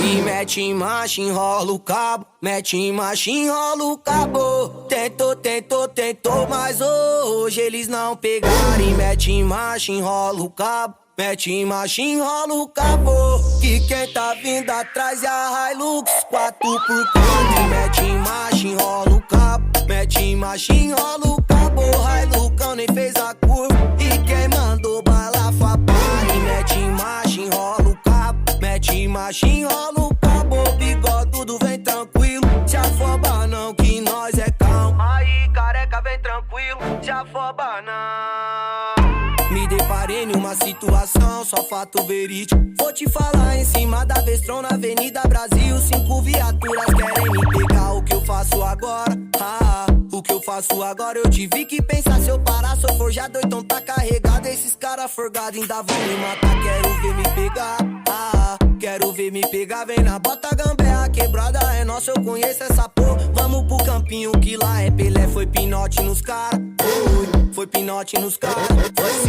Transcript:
E mete marcha, enrola o cabo. Mete marcha, enrola o cabo. Tentou, mas hoje eles não pegaram. E mete marcha, enrola o cabo. Mete marcha, enrola o cabo. Que quem tá vindo atrás é a Hilux 4x4. E mete marcha, enrola o cabo. Mete marcha, enrola o cabo. Hiluxão nem fez a curva. E quem mandou bala foi a para. E mete marcha, enrola o cabo. Mete marcha, enrola o cabo. Bigodudo vem tranquilo. Se afoba não que nós é calmo. Aí careca vem tranquilo. Se afoba não. Me deparei numa situação, só fato verídico. Vou te falar em cima da Vestron na Avenida Brasil. 5 viaturas querem me pegar. O que eu faço agora? O que eu faço agora? Eu tive que pensar. Se eu parar, sou forjado, então tá carregado. Esses caras forgados ainda vão me matar. Quero ver me pegar. Quero ver me pegar. Vem na bota gamberra, quebrada é nossa, eu conheço essa porra. Vamos pro campinho que lá é Pelé. Foi pinote nos caras. Foi pinote nos caras. Foi sim.